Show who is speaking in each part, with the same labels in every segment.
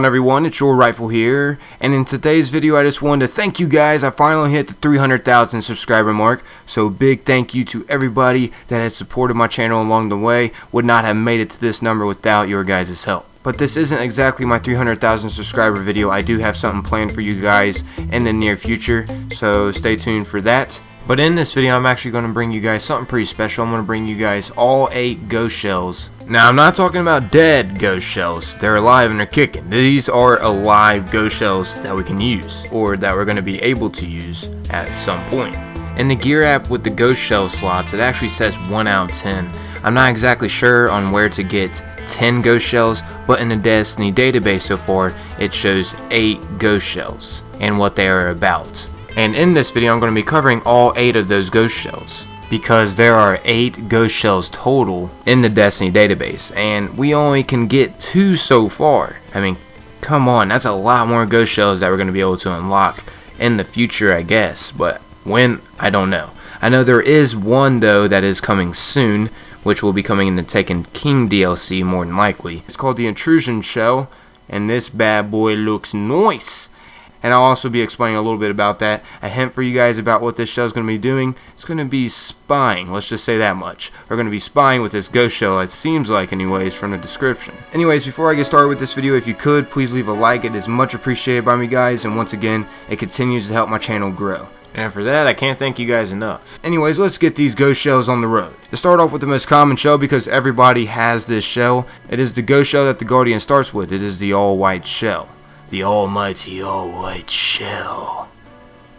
Speaker 1: Everyone, it's your Rifle here, and in today's video I just wanted to thank you guys. I finally hit the 300,000 subscriber mark, so big thank you to everybody that has supported my channel along the way. Would not have made it to this number without your guys' help. But this isn't exactly my 300,000 subscriber video. I do have something planned for you guys in the near future, so stay tuned for that. But in this video, I'm actually going to bring you guys something pretty special. I'm going to bring you guys all 8 ghost shells. Now, I'm not talking about dead ghost shells. They're alive and they're kicking. These are alive ghost shells that we can use, or that we're going to be able to use at some point. In the gear app with the ghost shell slots, it actually says 1 out of 10. I'm not exactly sure on where to get 10 ghost shells, but in the Destiny database so far, it shows 8 ghost shells and what they are about. And in this video, I'm going to be covering all 8 of those ghost shells, because there are 8 ghost shells total in the Destiny database, and we only can get 2 so far. I mean, come on, that's a lot more ghost shells that we're going to be able to unlock in the future, I guess, but when, I don't know. I know there is one, though, that is coming soon, which will be coming in the Taken King DLC more than likely. It's called the Intrusion Shell, and this bad boy looks nice. And I'll also be explaining a little bit about that. A hint for you guys about what this shell is going to be doing. It's going to be spying. Let's just say that much. We're going to be spying with this ghost shell, it seems like anyways, from the description. Anyways, before I get started with this video, if you could, please leave a like. It is much appreciated by me, guys. And once again, it continues to help my channel grow. And for that, I can't thank you guys enough. Anyways, let's get these ghost shells on the road. To start off with the most common shell, because everybody has this shell, it is the ghost shell that the Guardian starts with. It is the all-white shell. The almighty all-white shell.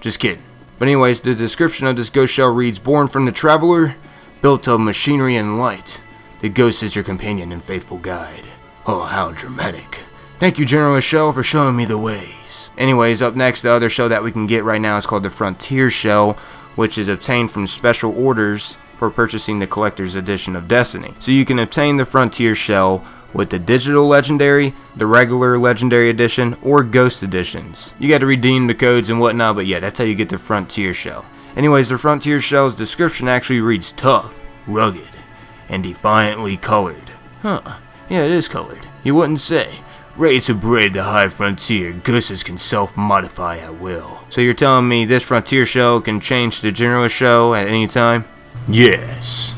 Speaker 1: Just kidding. But anyways, the description of this ghost shell reads, born from the traveler, built of machinery and light. The ghost is your companion and faithful guide. Oh, how dramatic. Thank you, Generalist Shell, for showing me the ways. Anyways, up next, the other shell that we can get right now is called the Frontier Shell, which is obtained from special orders for purchasing the Collector's Edition of Destiny. So you can obtain the Frontier Shell with the digital legendary, the regular legendary edition, or ghost editions. You got to redeem the codes and whatnot, but yeah, that's how you get the Frontier Shell. Anyways, the Frontier Shell's description actually reads tough, rugged, and defiantly colored. Huh, yeah, it is colored. You wouldn't say. Ready to brave the high frontier, ghosts can self-modify at will. So you're telling me this Frontier Shell can change to Generalist Shell at any time? Yes.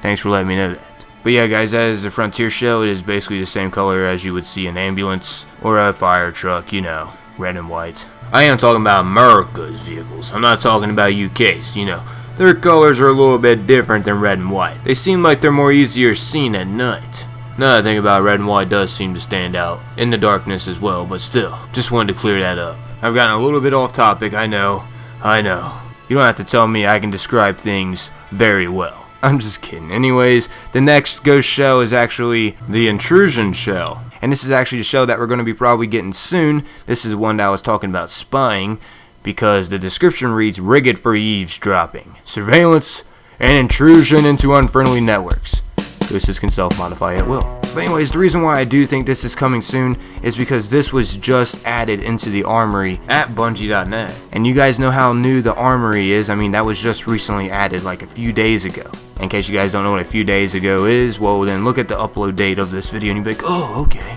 Speaker 1: Thanks for letting me know that. But yeah, guys, that is the Frontier Shell. It is basically the same color as you would see an ambulance or a fire truck, you know, red and white. I am talking about America's vehicles. I'm not talking about UK's, you know. Their colors are a little bit different than red and white. They seem like they're more easier seen at night. Now that I think about it, red and white does seem to stand out in the darkness as well, but still, just wanted to clear that up. I've gotten a little bit off topic, I know. You don't have to tell me I can describe things very well. I'm just kidding. Anyways, the next ghost shell is actually the Intrusion Shell. And this is actually a shell that we're going to be probably getting soon. This is one that I was talking about spying, because the description reads, rigged for eavesdropping, surveillance, and intrusion into unfriendly networks. Ghosts can self-modify at will. But anyways, the reason why I do think this is coming soon is because this was just added into the armory at Bungie.net. And you guys know how new the armory is. I mean, that was just recently added like a few days ago. In case you guys don't know what a few days ago is, well then look at the upload date of this video and you'll be like, oh, okay.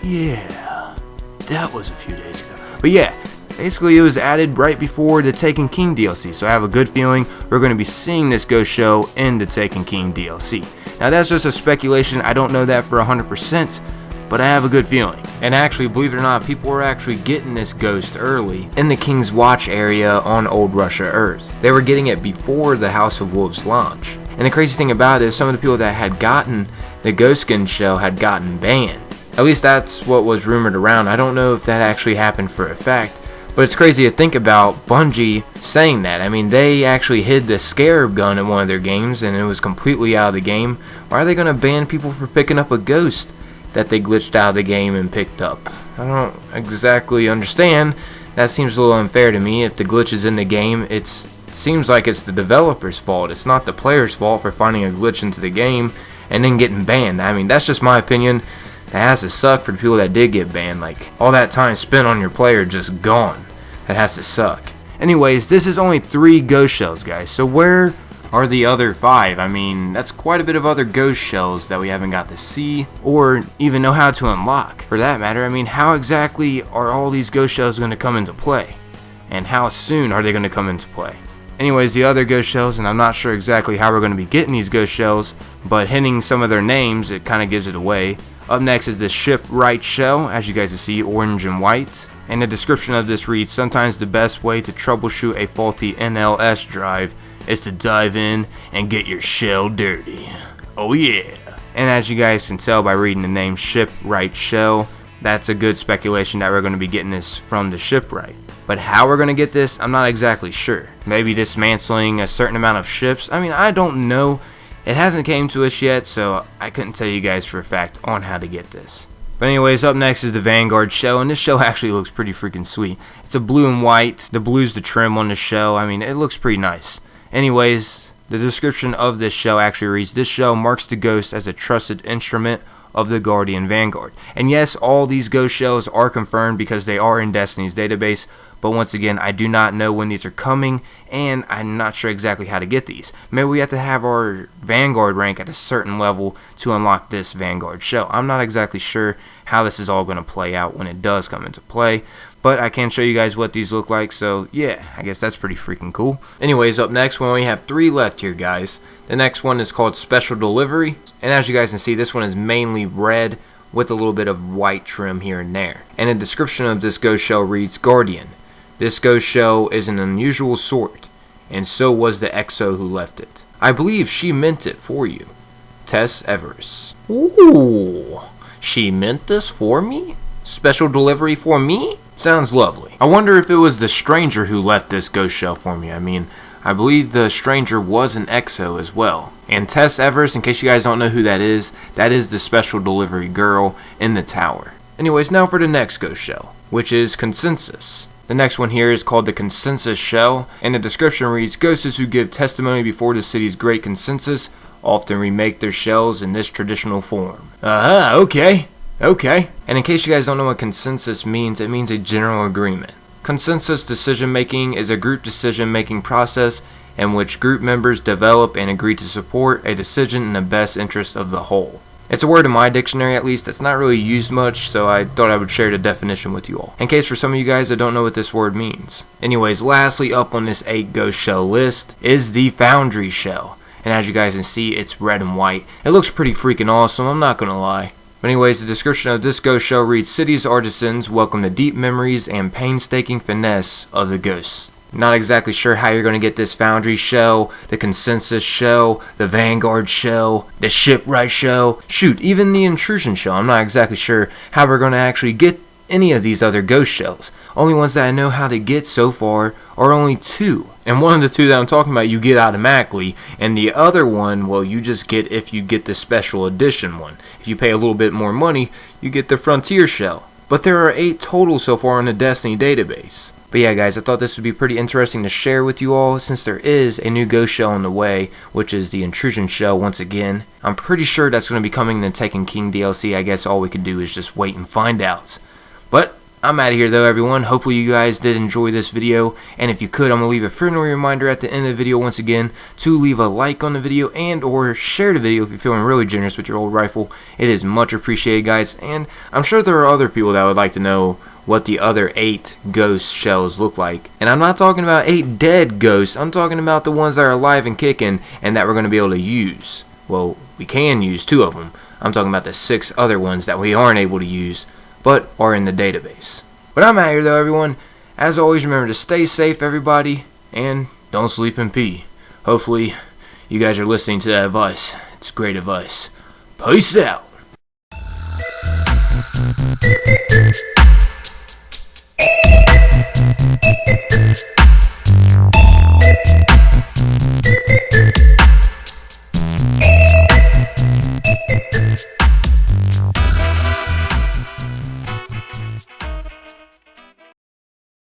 Speaker 1: Yeah, that was a few days ago. But yeah, basically it was added right before the Taken King DLC. So I have a good feeling we're going to be seeing this ghost shell in the Taken King DLC. Now that's just a speculation, I don't know that for 100%, but I have a good feeling. And actually, believe it or not, people were actually getting this ghost early in the King's Watch area on Old Russia Earth. They were getting it before the House of Wolves launch. And the crazy thing about it is some of the people that had gotten the ghost skin shell had gotten banned. At least that's what was rumored around. I don't know if that actually happened for a fact. But it's crazy to think about Bungie saying that. I mean, they actually hid the Scarab gun in one of their games and it was completely out of the game. Why are they going to ban people for picking up a ghost that they glitched out of the game and picked up? I don't exactly understand. That seems a little unfair to me. If the glitch is in the game, it seems like it's the developer's fault. It's not the player's fault for finding a glitch into the game and then getting banned. I mean, that's just my opinion. That has to suck for the people that did get banned. Like, all that time spent on your player just gone. That has to suck. Anyways, this is only 3 ghost shells, guys. So where are the other 5? I mean, that's quite a bit of other ghost shells that we haven't got to see or even know how to unlock. For that matter, I mean, how exactly are all these ghost shells going to come into play? And how soon are they going to come into play? Anyways, the other ghost shells, and I'm not sure exactly how we're going to be getting these ghost shells, but hitting some of their names, it kind of gives it away. Up next is the Shipwright Shell, as you guys can see, orange and white. And the description of this reads, sometimes the best way to troubleshoot a faulty NLS drive is to dive in and get your shell dirty. Oh yeah. And as you guys can tell by reading the name Shipwright Shell, that's a good speculation that we're going to be getting this from the shipwright. But how we're going to get this, I'm not exactly sure. Maybe dismantling a certain amount of ships. I mean, I don't know. It hasn't came to us yet, so I couldn't tell you guys for a fact on how to get this. But anyways, up next is the Vanguard Shell, and this shell actually looks pretty freaking sweet. It's a blue and white. The blue's the trim on the shell. I mean, it looks pretty nice. Anyways, the description of this shell actually reads, this shell marks the ghost as a trusted instrument of the Guardian Vanguard. And yes, all these ghost shells are confirmed because they are in Destiny's database, but once again, I do not know when these are coming, and I'm not sure exactly how to get these. Maybe we have to have our Vanguard rank at a certain level to unlock this Vanguard Shell. I'm not exactly sure how this is all going to play out when it does come into play, but I can show you guys what these look like, so yeah, I guess that's pretty freaking cool. Anyways, up next, we only have 3 left here, guys. The next one is called Special Delivery, and as you guys can see, this one is mainly red with a little bit of white trim here and there. And the description of this ghost shell reads, Guardian. This ghost shell is an unusual sort, and so was the XO who left it. I believe she meant it for you. Tess Evers. Ooh, she meant this for me? Special delivery for me? Sounds lovely. I wonder if it was the stranger who left this ghost shell for me. I mean, I believe the stranger was an XO as well. And Tess Evers, in case you guys don't know who that is the special delivery girl in the tower. Anyways, now for the next ghost shell, which is Consensus. The next one here is called the Consensus Shell, and the description reads, ghosts who give testimony before the city's great consensus often remake their shells in this traditional form. Okay. And in case you guys don't know what consensus means, it means a general agreement. Consensus decision making is a group decision making process in which group members develop and agree to support a decision in the best interest of the whole. It's a word in my dictionary, at least, that's not really used much, so I thought I would share the definition with you all, in case for some of you guys that don't know what this word means. Anyways, lastly up on this 8 ghost shell list is the Foundry Shell, and as you guys can see, it's red and white. It looks pretty freaking awesome, I'm not gonna lie. But anyways, the description of this ghost shell reads, city's artisans welcome the deep memories and painstaking finesse of the ghosts. Not exactly sure how you're going to get this Foundry Shell, the Consensus Shell, the Vanguard Shell, the Shipwright Shell, shoot, even the Intrusion Shell. I'm not exactly sure how we're going to actually get any of these other ghost shells. Only ones that I know how to get so far are only 2. And one of the 2 that I'm talking about you get automatically, and the other one, well, you just get if you get the special edition one. If you pay a little bit more money, you get the Frontier Shell. But there are 8 total so far in the Destiny database. But yeah, guys, I thought this would be pretty interesting to share with you all, since there is a new ghost shell on the way, which is the Intrusion Shell once again. I'm pretty sure that's going to be coming in the Taken King DLC. I guess all we could do is just wait and find out. But I'm out of here though, everyone. Hopefully you guys did enjoy this video, and if you could, I'm going to leave a friendly reminder at the end of the video once again to leave a like on the video and or share the video if you're feeling really generous with your old rifle. It is much appreciated, guys, and I'm sure there are other people that would like to know what the other 8 ghost shells look like. And I'm not talking about 8 dead ghosts, I'm talking about the ones that are alive and kicking and that we're going to be able to use. Well, we can use 2 of them. I'm talking about the 6 other ones that we aren't able to use, but are in the database. But I'm out here though, everyone. As always, remember to stay safe, everybody, and don't sleep and pee. Hopefully, you guys are listening to that advice. It's great advice. Peace out.